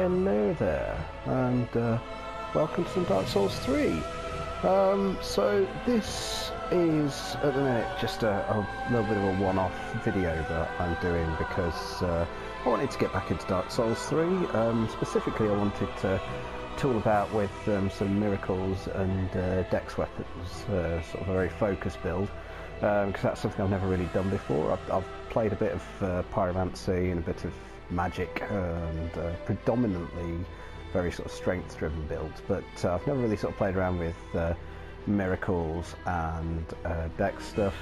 Hello there, and welcome to some Dark Souls 3. So this is, at the minute, just a little bit of a one-off video that I'm doing because I wanted to get back into Dark Souls 3. Specifically, I wanted to tool about with some miracles and dex weapons, sort of a very focused build, because that's something I've never really done before. I've played a bit of pyromancy and a bit of magic and predominantly very sort of strength driven builds, but I've never really sort of played around with miracles and dex stuff.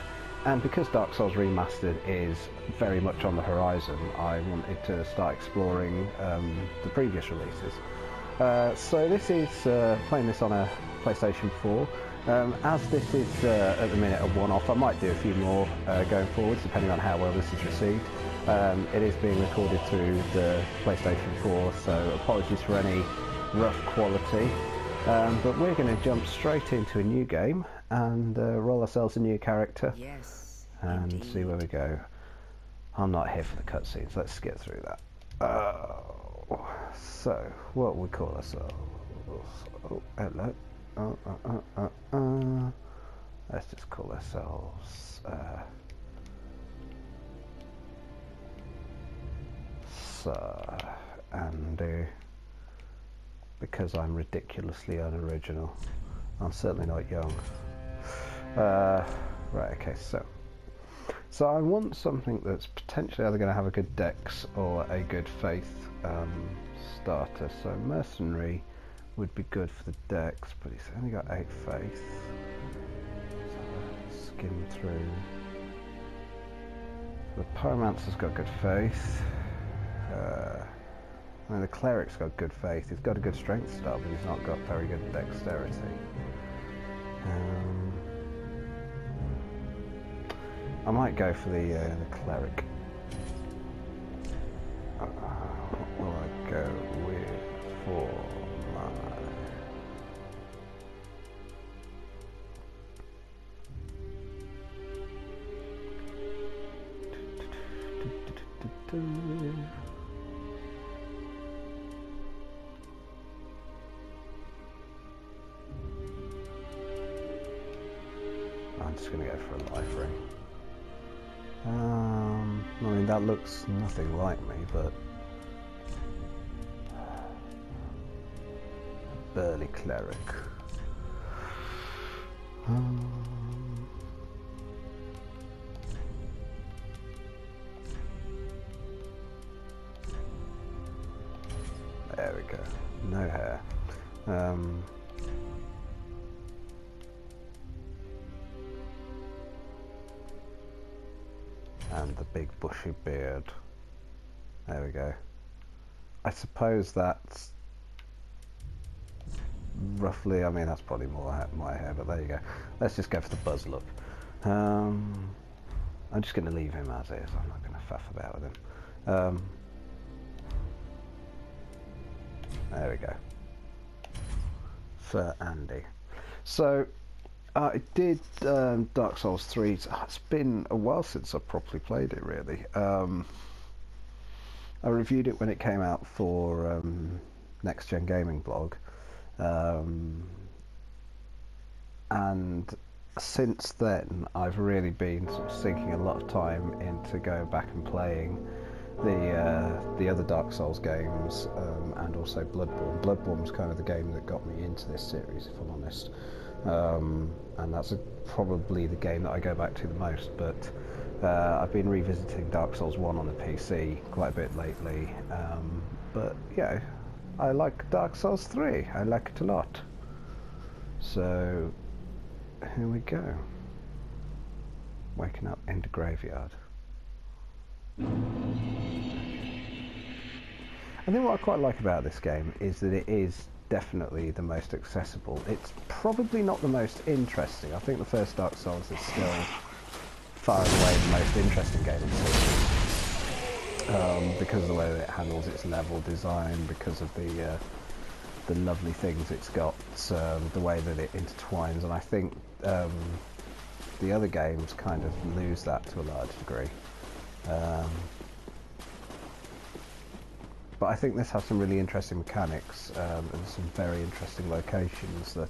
And because Dark Souls Remastered is very much on the horizon, I wanted to start exploring the previous releases. So this is playing this on a PlayStation 4. As this is at the minute a one-off, I might do a few more going forwards depending on how well this is received. It is being recorded through the PlayStation 4, so apologies for any rough quality. But we're going to jump straight into a new game and roll ourselves a new character. Yes, and indeed. See where we go. I'm not here for the cutscenes, let's get through that. So, what we call ourselves? Oh, hello. Let's just call ourselves and because I'm ridiculously unoriginal, I'm certainly not young. Right, okay, so I want something that's potentially either going to have a good dex or a good faith starter. So mercenary would be good for the dex, but he's only got 8 faith. So skim through. The pyromancer's got good faith. And the cleric's got good faith. He's got a good strength start, but he's not got very good dexterity. I might go for the cleric. What will I go with for my... I'm just going to go for a life ring. I mean, that looks nothing like me, but... Burly cleric. There we go. No hair. And the big bushy beard. There we go. I suppose that's roughly, I mean that's probably more my hair, but there you go. Let's just go for the buzz look. I'm just going to leave him as is. I'm not going to faff about with him. There we go. For Andy. So I did Dark Souls 3. It's been a while since I properly played it, really. I reviewed it when it came out for Next Gen Gaming blog, and since then I've really been sort of sinking a lot of time into going back and playing the other Dark Souls games, and also Bloodborne. Bloodborne was kind of the game that got me into this series, if I'm honest. And that's probably the game that I go back to the most, but I've been revisiting Dark Souls 1 on the PC quite a bit lately, but yeah, I like Dark Souls 3, I like it a lot. So here we go. Waking up in the graveyard. I think what I quite like about this game is that it is definitely the most accessible. It's probably not the most interesting. I think the first Dark Souls is still far and away the most interesting game in the series, because of the way that it handles its level design, because of the lovely things it's got, the way that it intertwines, and I think the other games kind of lose that to a large degree. but I think this has some really interesting mechanics and some very interesting locations that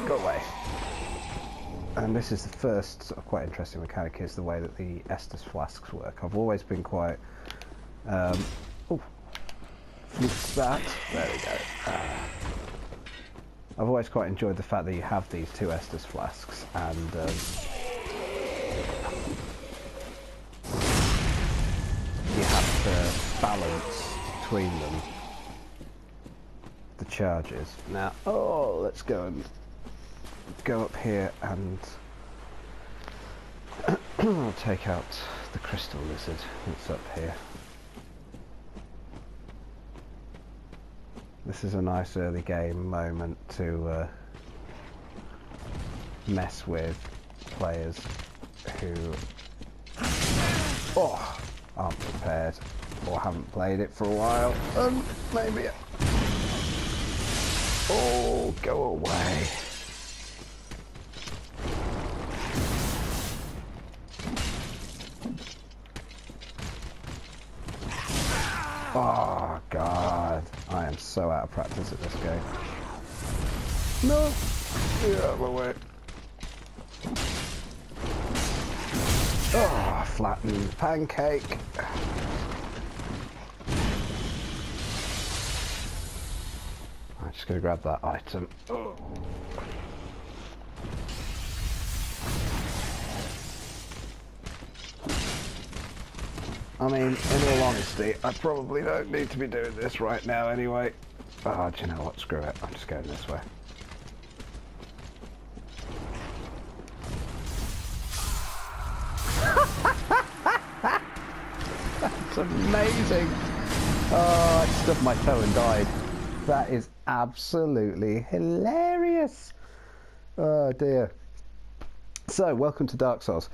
go away. And this is the first sort of quite interesting mechanic, is the way that the Estus flasks work. I've always been quite flipped that. There we go. I've always quite enjoyed the fact that you have these two Estus flasks, and you have to balance between them the charges. Now, let's go up here and I'll take out the crystal lizard that's up here. This is a nice early game moment to mess with players who aren't prepared or haven't played it for a while. Maybe. Oh, go away. Oh God, I am so out of practice at this game. No! Get out of my way. Oh, flattened pancake. I'm just going to grab that item. Oh. I mean, in all honesty, I probably don't need to be doing this right now anyway. Oh, do you know what? Screw it. I'm just going this way. That's amazing. Oh, I stubbed my toe and died. That is absolutely hilarious. Oh dear. So, welcome to Dark Souls,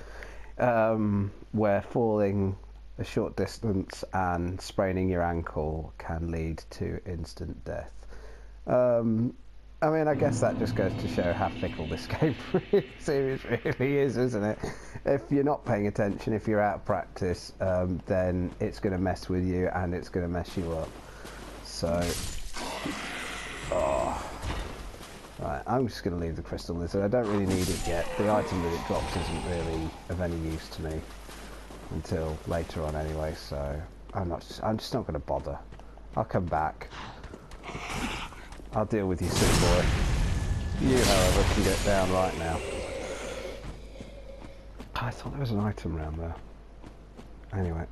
where falling a short distance and spraining your ankle can lead to instant death. I mean, I guess that just goes to show how fickle this game really is, isn't it? If you're not paying attention, if you're out of practice, then it's going to mess with you and it's going to mess you up. So, right, I'm just going to leave the crystal lizard. I don't really need it yet. The item that it drops isn't really of any use to me until later on anyway, so I'm just not going to bother. I'll come back. I'll deal with you soon, boy. You, however, can get down right now. I thought there was an item around there. Anyway.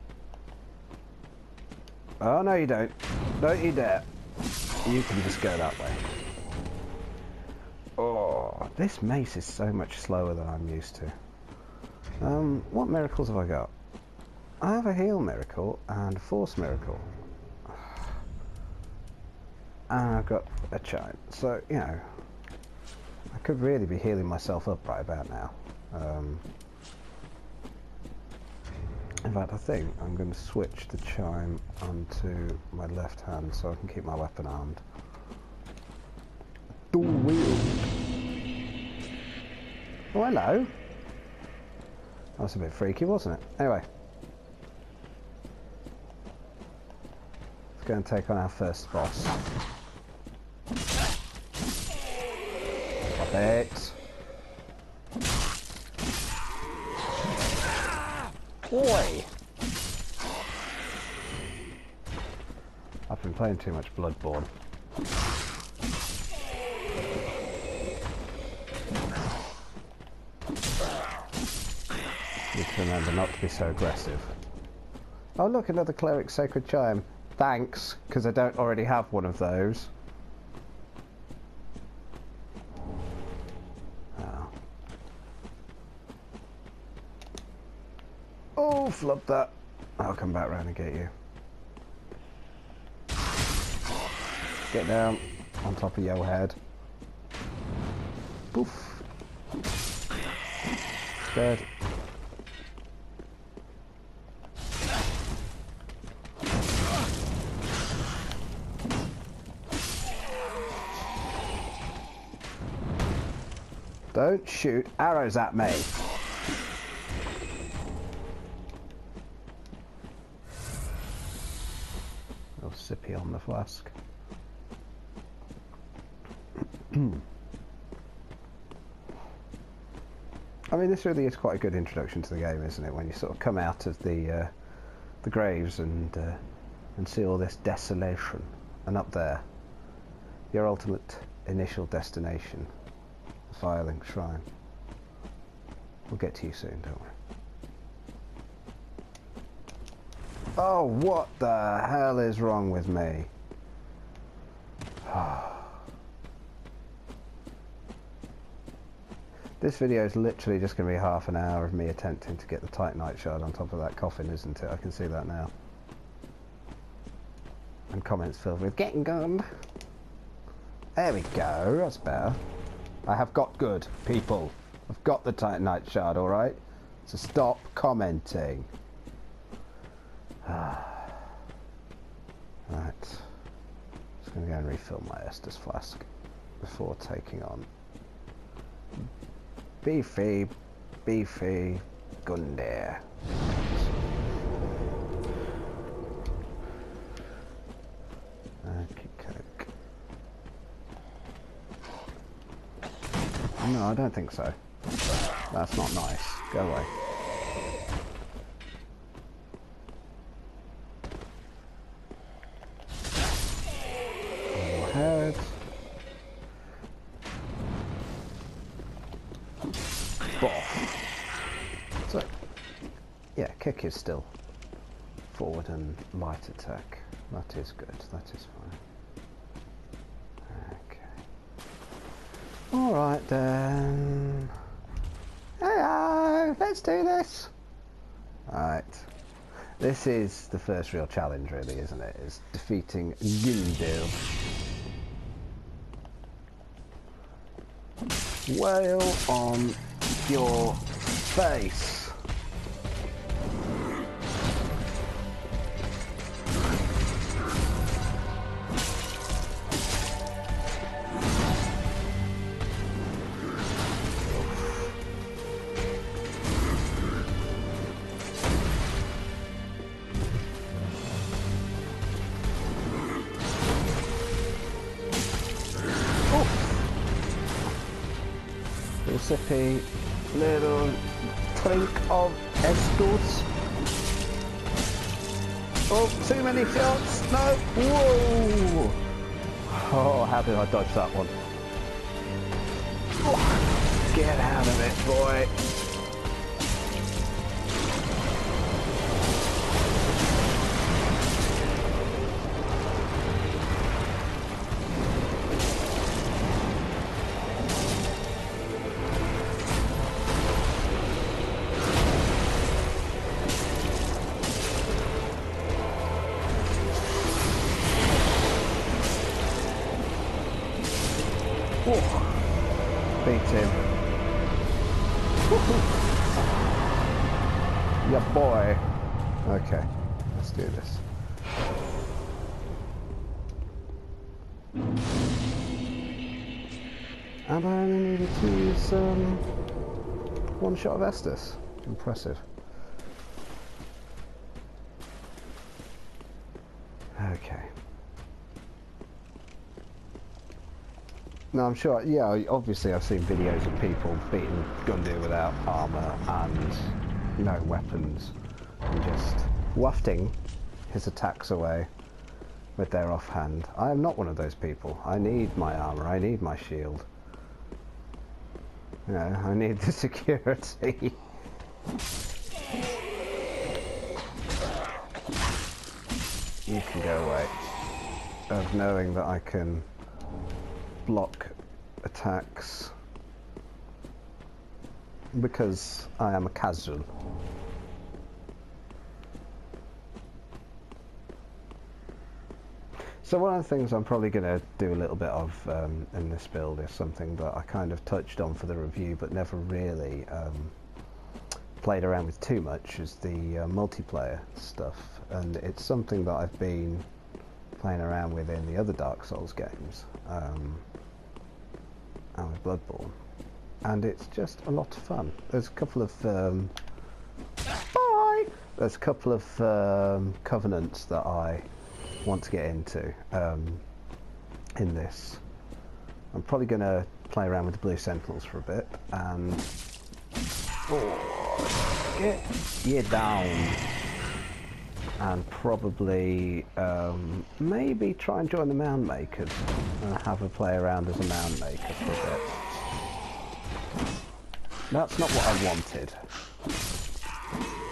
Oh, no you don't. Don't you dare. You can just go that way. Oh, this mace is so much slower than I'm used to. What miracles have I got? I have a heal miracle and a force miracle. And I've got a chime. So, you know, I could really be healing myself up right about now. In fact, I think I'm going to switch the chime onto my left hand so I can keep my weapon armed. Dual wield. Oh, hello. That was a bit freaky, wasn't it? Anyway. Let's go and take on our first boss. Stop it. Boy! I've been playing too much Bloodborne. Need to remember not to be so aggressive. Oh look, another Cleric's Sacred Chime. Thanks, because I don't already have one of those. Oh, flub that. I'll come back round and get you. Get down on top of your head. Poof. Dead. Don't shoot arrows at me. sippy on the flask. I mean, this really is quite a good introduction to the game, isn't it? When you sort of come out of the graves and see all this desolation, and up there, your ultimate initial destination, the Firelink Shrine. We'll get to you soon, don't worry. Oh, what the hell is wrong with me? This video is literally just going to be half an hour of me attempting to get the Titanite shard on top of that coffin, isn't it? I can see that now. And comments filled with getting good. There we go, that's better. I have got good, people. I've got the Titanite shard, alright? So stop commenting. Right. Just going to go and refill my Estus flask before taking on Beefy Gundyr. Coke. No, I don't think so. That's not nice. Go away. Head. So, yeah, kick is still forward and light attack. That is good, that is fine. Okay. Alright then. Hello, let's do this. Alright. This is the first real challenge really, isn't it? It's defeating Gundyr. Whale on your face. Sippy little clink of Estus. Oh, too many shots! No! Whoa! Oh, how did I dodge that one? Oh, get out of it, boy! Beat him. Yeah, boy. Okay, let's do this. And I only needed to use one shot of Estus. Impressive. Okay. No, I'm sure, yeah, obviously I've seen videos of people beating Gundyr without armour and no weapons and just wafting his attacks away with their offhand. I am not one of those people. I need my armour, I need my shield. You know, I need the security. You can go away. Of knowing that I can block attacks because I am a casual. So one of the things I'm probably going to do a little bit of in this build is something that I kind of touched on for the review but never really played around with too much, is the multiplayer stuff, and it's something that I've been playing around with in the other Dark Souls games and with Bloodborne, and it's just a lot of fun. There's a couple of there's a couple of covenants that I want to get into in this. I'm probably going to play around with the blue sentinels for a bit and get you down, and probably maybe try and join the mound makers and have a play around as a mound maker for a bit. That's not what I wanted.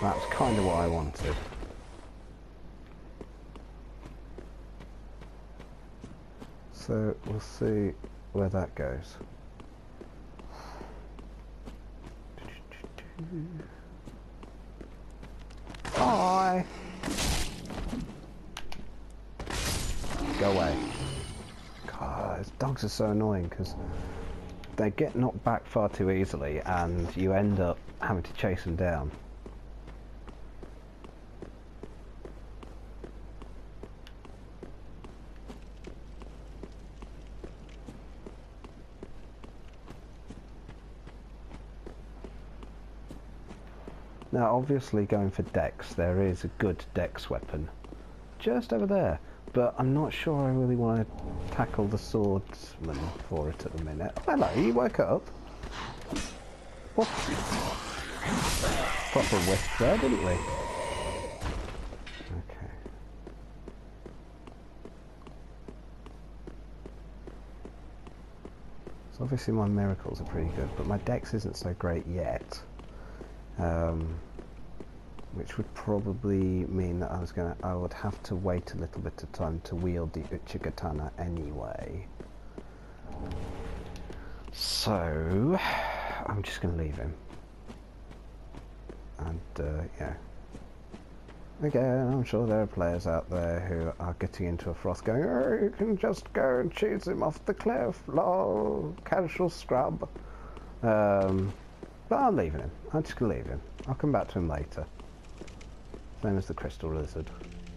That's kind of what I wanted. So we'll see where that goes. Hi! Go away. God, dogs are so annoying because they get knocked back far too easily and you end up having to chase them down. Now obviously going for dex, there is a good dex weapon just over there, but I'm not sure I really want to tackle the swordsman for it at the minute. Oh, hello, you woke up. What? Proper whiff there, didn't we? Okay. So obviously my miracles are pretty good, but my dex isn't so great yet. Which would probably mean that I would have to wait a little bit of time to wield the Uchigatana anyway. So I'm just going to leave him. And yeah. Again, I'm sure there are players out there who are getting into a froth going, oh, you can just go and choose him off the cliff, lol, casual scrub. But I'm leaving him. I'm just going to leave him. I'll come back to him later. Same as the crystal lizard.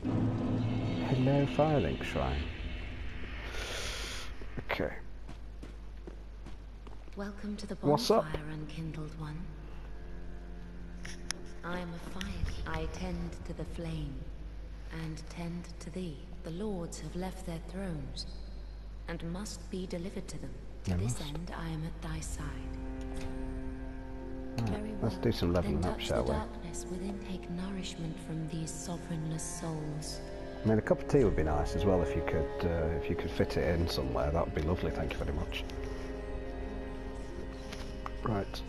Hello, Firelink Shrine. Okay. Welcome to the What's up? bonfire, unkindled one. I am a fire. I tend to the flame, and tend to thee. The lords have left their thrones, and must be delivered to them. To this end, I am at thy side. Right, let's do some leveling up, shall we? Darkness within take nourishment from these sovereignless souls. I mean, a cup of tea would be nice as well if you could fit it in somewhere. That would be lovely. Thank you very much. Right.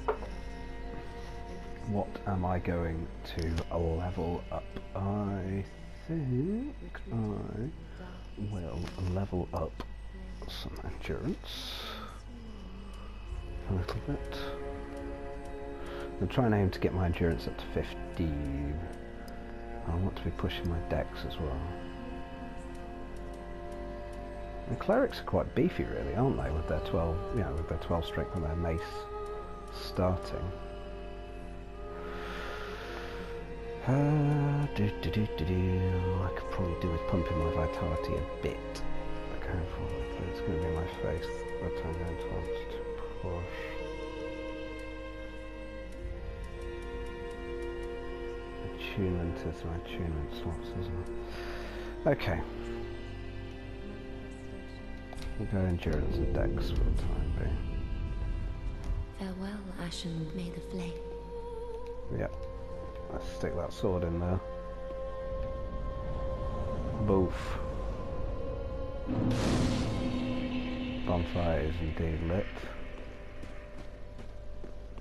What am I going to level up? I think I will level up some endurance a little bit. I'm trying to aim to get my endurance up to 15. I want to be pushing my dex as well. The clerics are quite beefy, really, aren't they? With their 12, with their 12 strength and their mace starting. I could probably do with pumping my vitality a bit. Going forward, but it's going to be my face that I'm going to want to push. Attunement is my attunement slots, isn't it? Okay. We'll go endurance and dex for the time being. Farewell, Ashen, may the flame. Yep. Let's stick that sword in there. Boof. Bonfire is indeed lit.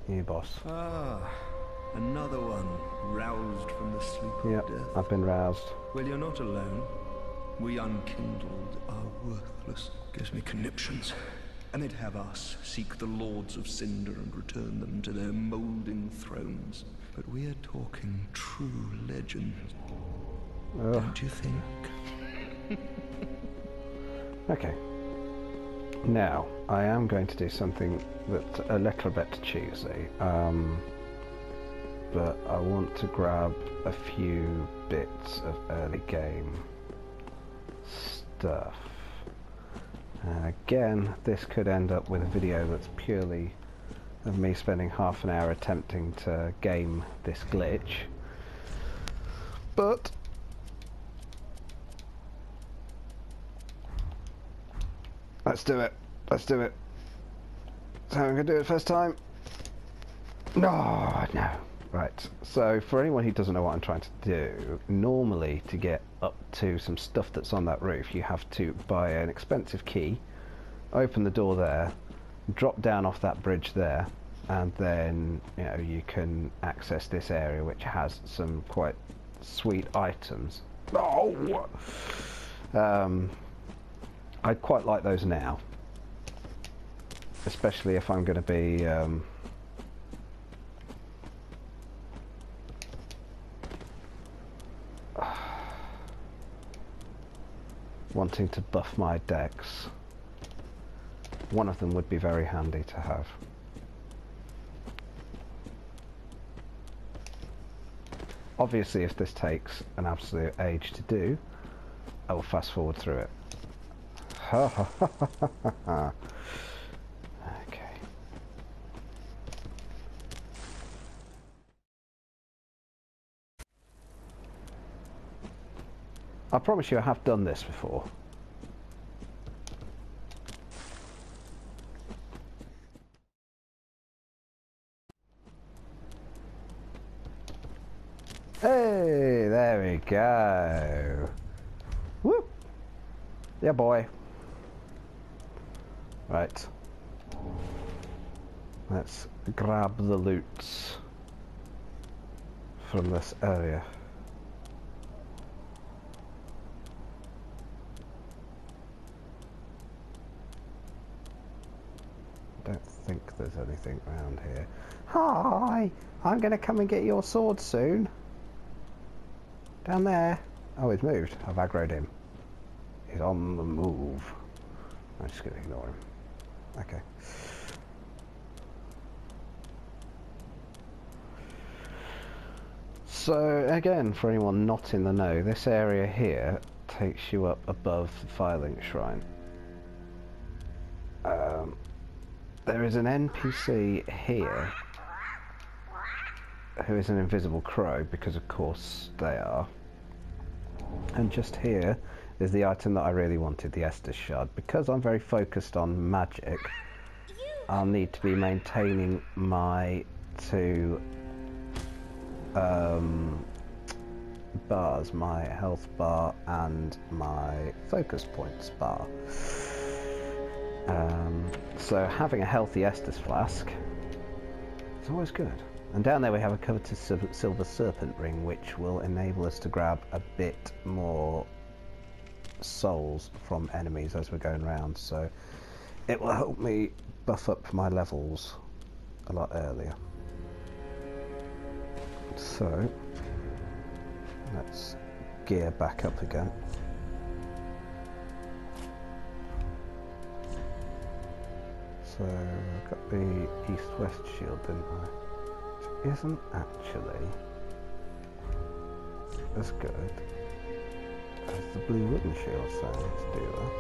You boss. Ah, another one roused from the sleep of death. I've been roused. Well, you're not alone. We unkindled are worthless. Gives me conniptions. And they'd have us seek the lords of cinder and return them to their moulding thrones. But we're talking true legends. Don't you think? Okay. Now, I am going to do something that's a little bit cheesy. But I want to grab a few bits of early game stuff. And again, this could end up with a video that's purely of me spending half an hour attempting to game this glitch. But Let's do it. Let's do it. So I'm going to do it first time. No, no. Right, so for anyone who doesn't know what I'm trying to do, normally to get up to some stuff that's on that roof, you have to buy an expensive key, open the door there, drop down off that bridge there, and then you can access this area, which has some quite sweet items. Oh! I'd quite like those now, especially if I'm going to be wanting to buff my decks. One of them would be very handy to have. Obviously, if this takes an absolute age to do, I will fast forward through it. Ha ha ha ha ha ha. Okay. I promise you I have done this before. Hey, there we go. Whoop. Yeah, boy. Right. Let's grab the loots from this area. I don't think there's anything around here. Hi! I'm gonna come and get your sword soon. Down there. Oh, he's moved. I've aggroed him. He's on the move. I'm just gonna ignore him. Okay. So, again, for anyone not in the know, this area here takes you up above the Firelink Shrine. There is an NPC here who is an invisible crow, because of course they are. And just here is the item that I really wanted, the Estus Shard. Because I'm very focused on magic, I'll need to be maintaining my two bars, my health bar and my focus points bar. So having a healthy Estus flask is always good. And down there we have a coveted silver serpent ring, which will enable us to grab a bit more souls from enemies as we're going around. So it will help me buff up my levels a lot earlier. So let's gear back up again. So I've got the east-west shield, didn't I? Which isn't actually as good as the blue wooden shield, so let's do that.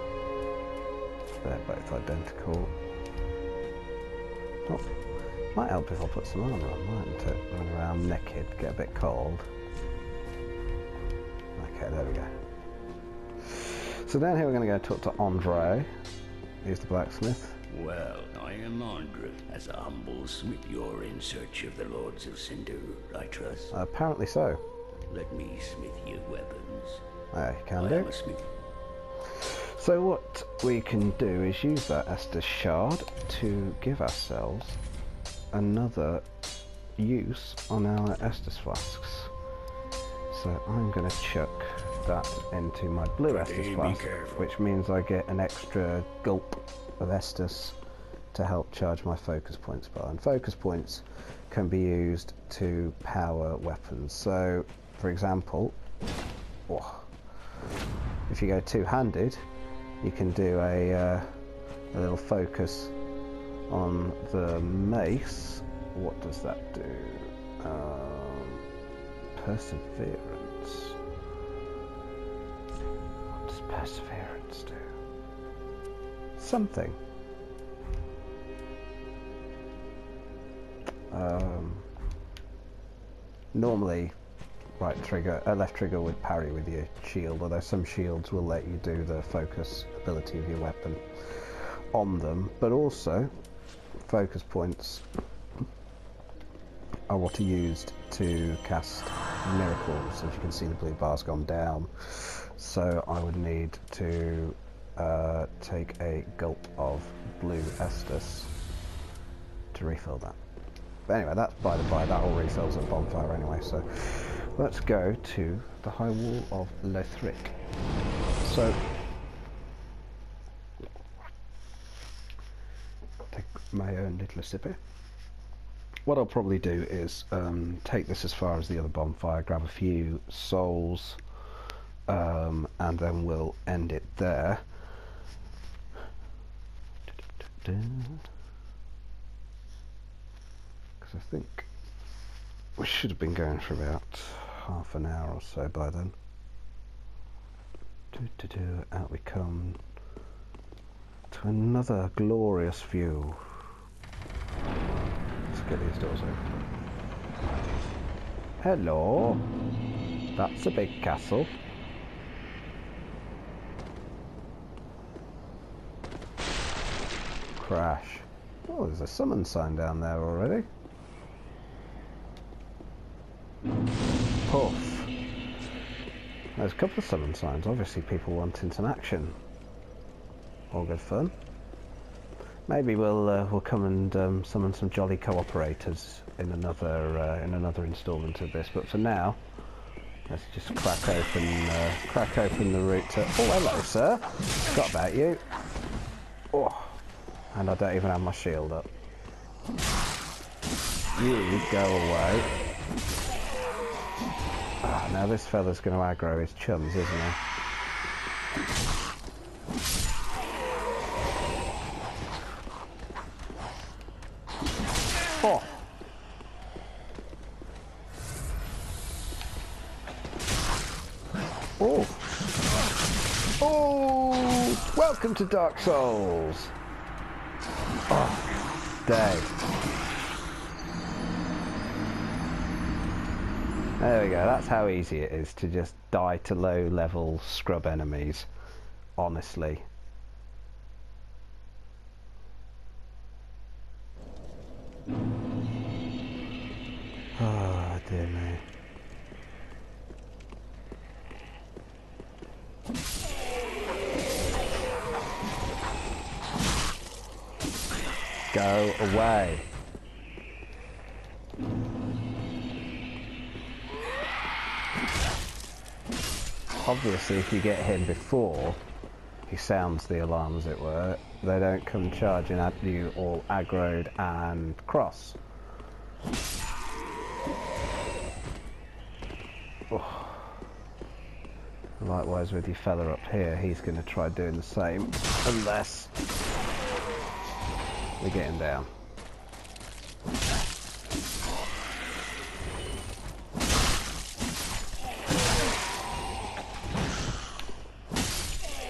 They're both identical. Oh, might help if I put some armour on, mightn't it? Run around naked, get a bit cold. Okay, there we go. So down here we're going to go talk to Andre. He's the blacksmith. Well, I am Andre. As a humble smith, you're in search of the Lords of Cinder, I trust? Apparently so. Let me smith you weapons. You can I do. am a smith. So what we can do is use that Estus Shard to give ourselves another use on our Estus flasks. So I'm going to chuck that into my blue Estus flask, which means I get an extra gulp of Estus to help charge my focus points bar. And focus points can be used to power weapons. So, for example, if you go two-handed, you can do a little focus on the mace. What does that do? Perseverance. What does perseverance do? Something. Normally left trigger would parry with your shield, although some shields will let you do the focus ability of your weapon. on them, but also focus points are what are used to cast miracles. As you can see, the blue bar's gone down, so I would need to take a gulp of blue Estus to refill that. But anyway, that's by the by, that all refills at bonfire anyway, so let's go to the High Wall of Lothric. So take my own little sippy. What I'll probably do is take this as far as the other bonfire, grab a few souls, and then we'll end it there. Because I think we should have been going for about half an hour or so by then. Out we come to another glorious view. Let's get these doors open. Hello. That's a big castle. Crash. Oh, there's a summon sign down there already. Puff. There's a couple of summon signs. Obviously people wanting some action. All good fun. Maybe we'll come and summon some jolly cooperators in another instalment of this. But for now, let's just crack open the route to. Oh, hello, sir. Forgot about you. Oh, and I don't even have my shield up. You go away. Ah, now this fella's going to aggro his chums, isn't he? Oh. Oh. Oh. Welcome to Dark Souls. Oh. Dead. There we go. That's how easy it is to just die to low-level scrub enemies. Honestly. Oh, dear me. Go away. Obviously, if you get him before he sounds the alarm, as it were, they don't come charging at you all aggroed and cross. Oh. Likewise with your fella up here, he's going to try doing the same, unless we get him down.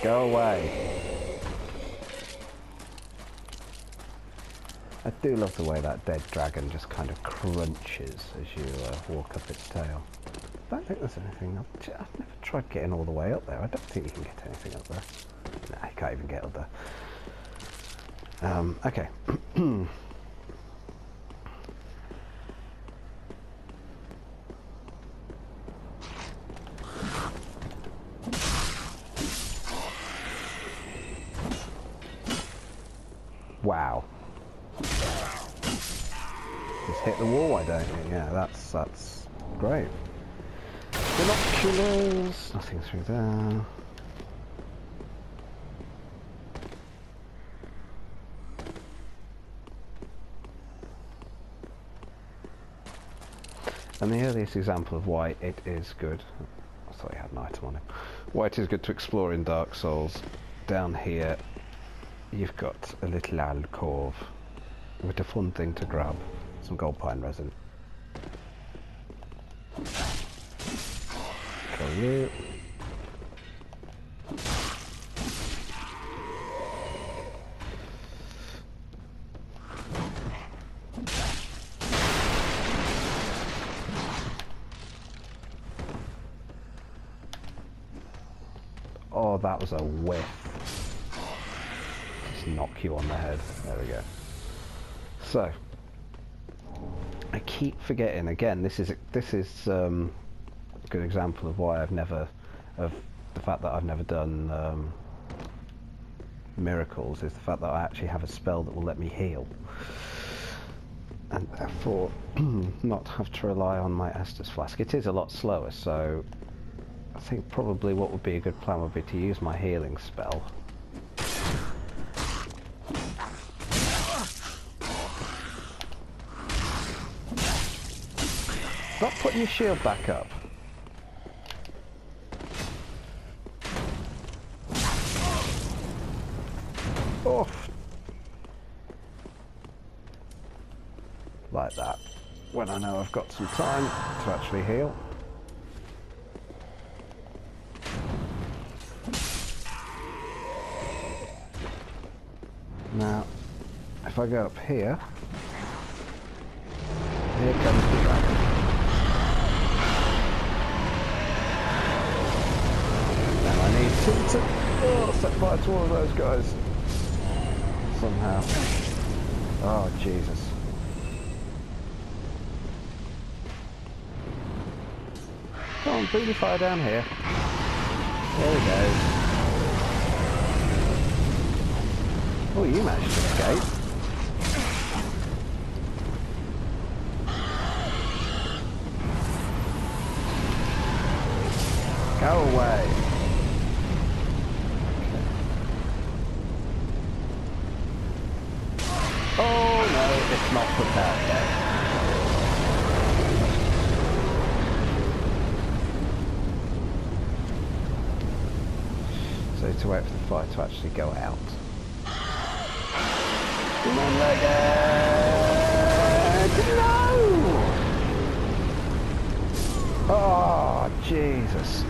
Go away. I do love the way that dead dragon just kind of crunches as you walk up its tail. I don't think there's anything up. I've never tried getting all the way up there. I don't think you can get anything up there. Nah, you can't even get up there. Okay. Wow. Just hit the wall, why don't you? Yeah, that's great. Binoculars, nothing through there. And the earliest example of why it is good, I thought he had an item on him, why it is good to explore in Dark Souls, down here you've got a little alcove with a fun thing to grab, some gold pine resin. Kill you. Oh, that was a whiff. just knock you on the head. There we go. So, I keep forgetting again. This is a good example of why of the fact that I've never done miracles. Is the fact that I actually have a spell that will let me heal, and therefore not have to rely on my Estus flask. It is a lot slower, so I think probably what would be a good plan would be to use my healing spell. Stop putting your shield back up. Oh. Like that. When I know I've got some time to actually heal. Now, if I go up here, here comes the dragon. Now I need to set fire to all of those guys. Somehow. Oh, Jesus. Come on, bring the fire down here. There we go. Oh, you managed to escape. Go away. Oh no, it's not prepared yet. So to wait for the fire to actually go out. Come on, Legend! No! Oh, Jesus.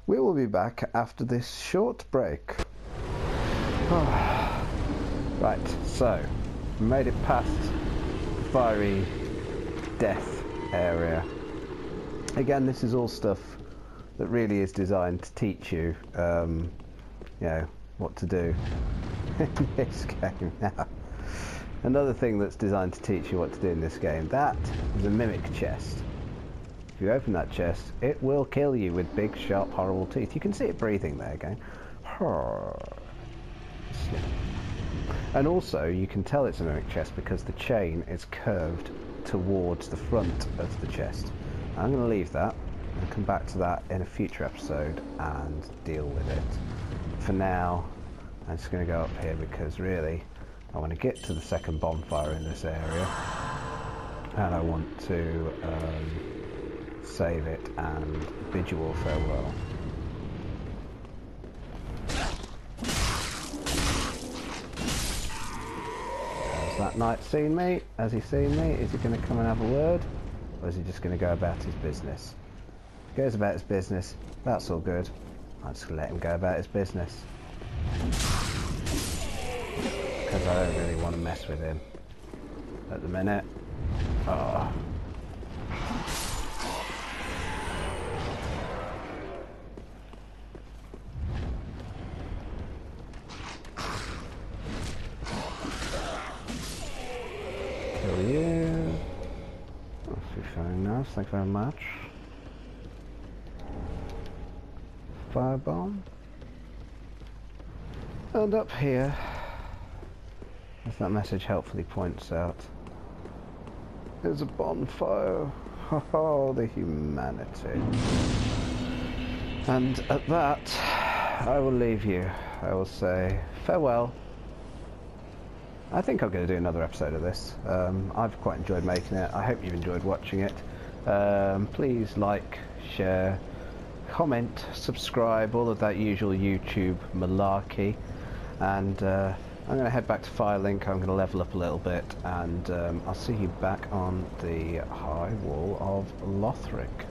We will be back after this short break. Oh. Right, so, we made it past the fiery death area. Again, this is all stuff that really is designed to teach you, you know, what to do in this game. Now, another thing that's designed to teach you what to do in this game, that is a mimic chest. If you open that chest, it will kill you with big, sharp, horrible teeth. You can see it breathing there, going. And also, you can tell it's a mimic chest because the chain is curved towards the front of the chest. I'm going to leave that and come back to that in a future episode and deal with it. For now, I'm just going to go up here because really, I want to get to the second bonfire in this area, and I want to save it and bid you all farewell. Has that knight seen me? Has he seen me? Is he going to come and have a word? Or is he just going to go about his business? If he goes about his business, that's all good. I'm just going to let him go about his business. Because I don't really want to mess with him at the minute. Oh. Kill you. That's very nice, thank you very much. Firebomb. And up here, as that message helpfully points out, there's a bonfire. Oh, the humanity. And at that, I will leave you. I will say farewell. I think I'm going to do another episode of this. I've quite enjoyed making it. I hope you've enjoyed watching it. Please like, share, comment, subscribe, all of that usual YouTube malarkey. And I'm going to head back to Firelink. I'm going to level up a little bit, and I'll see you back on the high wall of Lothric.